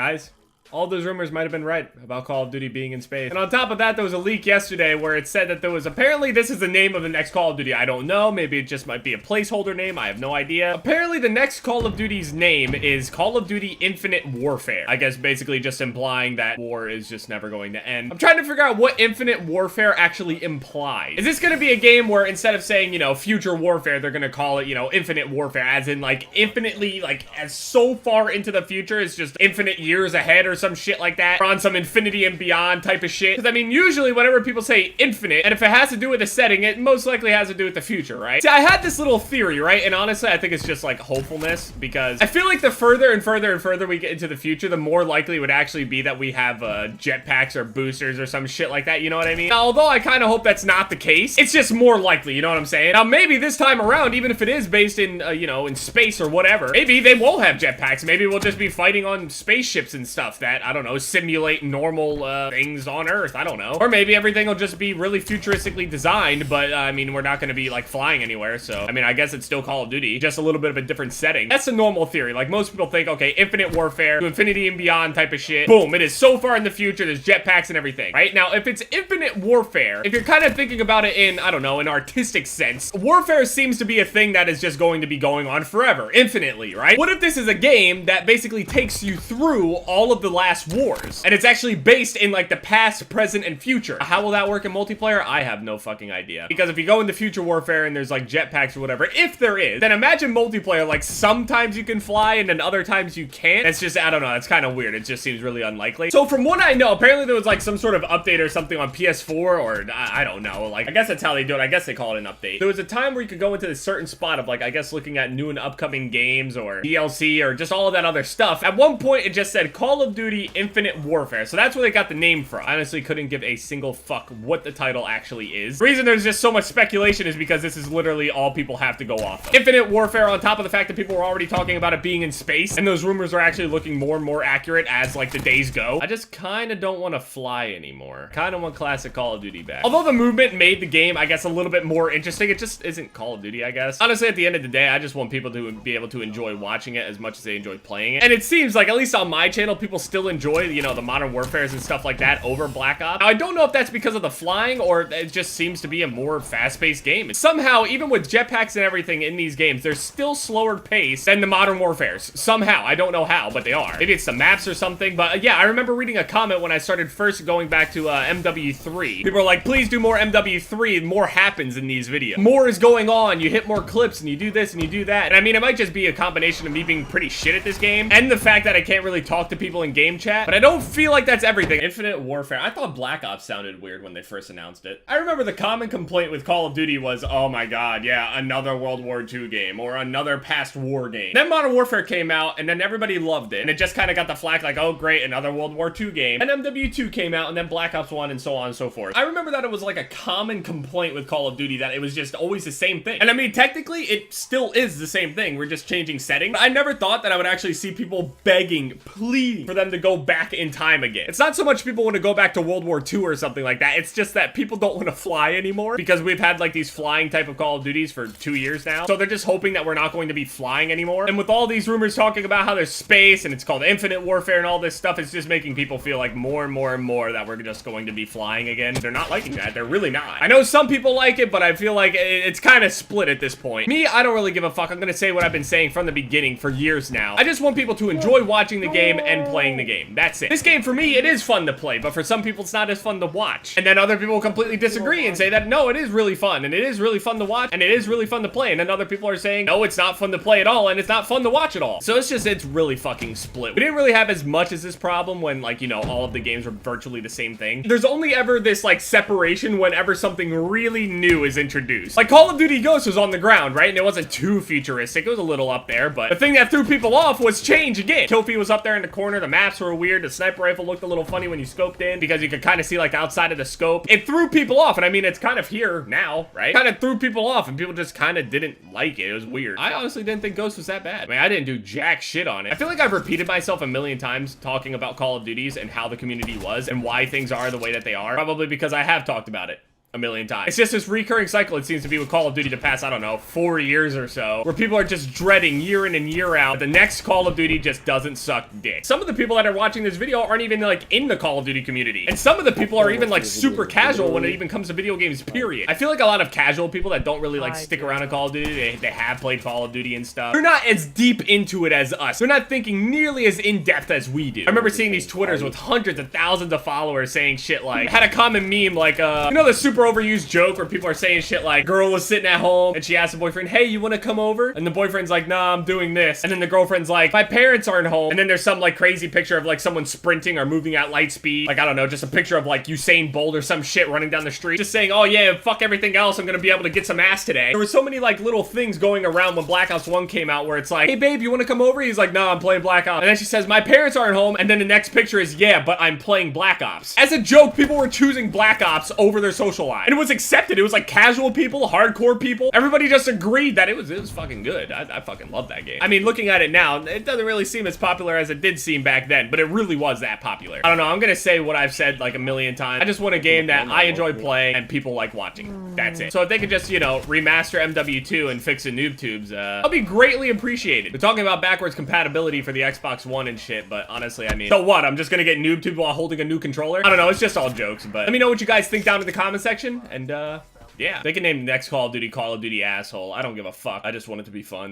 Guys, all those rumors might have been right about Call of Duty being in space. And on top of that, there was a leak yesterday where it said that there was apparently this is the name of the next Call of Duty. I don't know. Maybe it just might be a placeholder name. I have no idea. Apparently, the next Call of Duty's name is Call of Duty Infinite Warfare. I guess basically just implying that war is just never going to end. I'm trying to figure out what Infinite Warfare actually implies. Is this going to be a game where instead of saying, you know, future warfare, they're going to call it, you know, Infinite Warfare, as in like infinitely, like as so far into the future, it's just infinite years ahead or some shit like that, or on some infinity and beyond type of shit? Because I mean, usually whenever people say infinite, and if it has to do with the setting, it most likely has to do with the future, right? See, I had this little theory, right? And honestly, I think it's just like hopefulness, because I feel like the further and further and further we get into the future, the more likely it would actually be that we have jetpacks or boosters or some shit like that, you know what I mean? Now, although I kind of hope that's not the case, it's just more likely, you know what I'm saying? Now, maybe this time around, even if it is based in, you know, in space or whatever, maybe they won't have jetpacks. Maybe we'll just be fighting on spaceships and stuff that, I don't know, simulate normal things on Earth. I don't know. Or maybe everything will just be really futuristically designed, but I mean, we're not going to be like flying anywhere. So, I mean, I guess it's still Call of Duty, just a little bit of a different setting. That's a normal theory. Like most people think, okay, Infinite Warfare to infinity and beyond type of shit. Boom, it is so far in the future. There's jetpacks and everything, right? Now, if it's Infinite Warfare, if you're kind of thinking about it in, I don't know, an artistic sense, warfare seems to be a thing that is just going to be going on forever, infinitely, right? What if this is a game that basically takes you through all of the last wars, and it's actually based in like the past, present, and future? How will that work in multiplayer? I have no fucking idea. Because if you go into future warfare and there's like jetpacks or whatever, if there is, then imagine multiplayer, like sometimes you can fly and then other times you can't. It's just, I don't know, it's kind of weird. It just seems really unlikely. So from what I know, apparently there was like some sort of update or something on PS4, or I don't know, like I guess that's how they do it. I guess they call it an update. There was a time where you could go into this certain spot of like, I guess looking at new and upcoming games or DLC or just all of that other stuff. At one point it just said Call of Duty Infinite Warfare, so that's where they got the name from. I honestly couldn't give a single fuck what the title actually is. The reason there's just so much speculation is because this is literally all people have to go off of. Infinite Warfare, on top of the fact that people were already talking about it being in space, and those rumors are actually looking more and more accurate as like the days go. I just kind of don't want to fly anymore. Kind of want classic Call of Duty back. Although the movement made the game, I guess, a little bit more interesting, it just isn't Call of Duty, I guess. Honestly, at the end of the day, I just want people to be able to enjoy watching it as much as they enjoy playing it. And it seems like, at least on my channel, people still enjoy, you know, the Modern Warfares and stuff like that over Black Ops. Now, I don't know if that's because of the flying or it just seems to be a more fast-paced game. Somehow, even with jetpacks and everything in these games, they're still slower paced than the Modern Warfares. Somehow. I don't know how, but they are. Maybe it's the maps or something, but yeah, I remember reading a comment when I started first going back to MW3. People were like, please do more MW3, more happens in these videos. More is going on, you hit more clips, and you do this, and you do that. And I mean, it might just be a combination of me being pretty shit at this game, and the fact that I can't really talk to people in game chat, but I don't feel like that's everything. Infinite Warfare. I thought Black Ops sounded weird when they first announced it. I remember the common complaint with Call of Duty was, oh my god, yeah, another World War II game, or another past war game. Then Modern Warfare came out, and then everybody loved it, and it just kind of got the flack like, oh great, another World War II game. And MW2 came out, and then Black Ops 1, and so on and so forth. I remember that it was like a common complaint with Call of Duty that it was just always the same thing. And I mean, technically, it still is the same thing. We're just changing settings. But I never thought that I would actually see people begging, pleading for them to go back in time again. It's not so much people want to go back to World War II or something like that. It's just that people don't want to fly anymore because we've had like these flying type of Call of Duties for 2 years now. So they're just hoping that we're not going to be flying anymore. And with all these rumors talking about how there's space and it's called Infinite Warfare and all this stuff, it's just making people feel like more and more and more that we're just going to be flying again. They're not liking that. They're really not. I know some people like it, but I feel like it's kind of split at this point. Me, I don't really give a fuck. I'm gonna say what I've been saying from the beginning for years now. I just want people to enjoy watching the game and playing the game. That's it. This game, for me, it is fun to play, but for some people, it's not as fun to watch. And then other people completely disagree and say that, no, it is really fun, and it is really fun to watch, and it is really fun to play. And then other people are saying, no, it's not fun to play at all, and it's not fun to watch at all. So it's really fucking split. We didn't really have as much as this problem when, like, you know, all of the games were virtually the same thing. There's only ever this, like, separation whenever something really new is introduced. Like, Call of Duty Ghosts was on the ground, right? And it wasn't too futuristic. It was a little up there, but the thing that threw people off was change again. Kill feed was up there in the corner. The maps were weird. The sniper rifle looked a little funny when you scoped in because you could kind of see, like, outside of the scope. It threw people off, and I mean, it's kind of here now, right? Kind of threw people off, and people just kind of didn't like it. It was weird. I honestly didn't think Ghost was that bad. I mean, I didn't do jack shit on it. I feel like I've repeated myself a million times talking about Call of Duties and how the community was and why things are the way that they are. Probably because I have talked about it a million times. It's just this recurring cycle it seems to be with Call of Duty the past, I don't know, 4 years or so, where people are just dreading year in and year out that the next Call of Duty just doesn't suck dick. Some of the people that are watching this video aren't even like in the Call of Duty community. And some of the people are even like super casual when it even comes to video games, period. I feel like a lot of casual people that don't really like stick around in Call of Duty, they have played Call of Duty and stuff. They're not as deep into it as us. They're not thinking nearly as in-depth as we do. I remember seeing these Twitters with hundreds of thousands of followers saying shit like, had a common meme like, you know the super overused joke where people are saying shit like, girl was sitting at home and she asked the boyfriend, hey, you wanna come over? And the boyfriend's like, nah, I'm doing this. And then the girlfriend's like, my parents aren't home. And then there's some like crazy picture of like someone sprinting or moving at light speed. Like, I don't know, just a picture of like Usain Bolt or some shit running down the street. Just saying, oh yeah, fuck everything else, I'm gonna be able to get some ass today. There were so many like little things going around when Black Ops 1 came out where it's like, hey babe, you wanna come over? He's like, no, I'm playing Black Ops. And then she says, my parents aren't home. And then the next picture is, yeah, but I'm playing Black Ops. As a joke, people were choosing Black Ops over their social life. And it was accepted. It was like casual people, hardcore people. Everybody just agreed that it was fucking good. I fucking love that game. I mean, looking at it now, it doesn't really seem as popular as it did seem back then, but it really was that popular. I don't know, I'm gonna say what I've said like a million times. I just want a game that I enjoy playing and people like watching. That's it. So if they could just, you know, remaster MW2 and fix the noob tubes, I'll be greatly appreciated. We're talking about backwards compatibility for the Xbox One and shit, but honestly, I mean, so what? I'm just gonna get noob tubed while holding a new controller? I don't know, it's just all jokes, but let me know what you guys think down in the comment section, and yeah, they can name the next Call of Duty Asshole. I don't give a fuck. I just want it to be fun.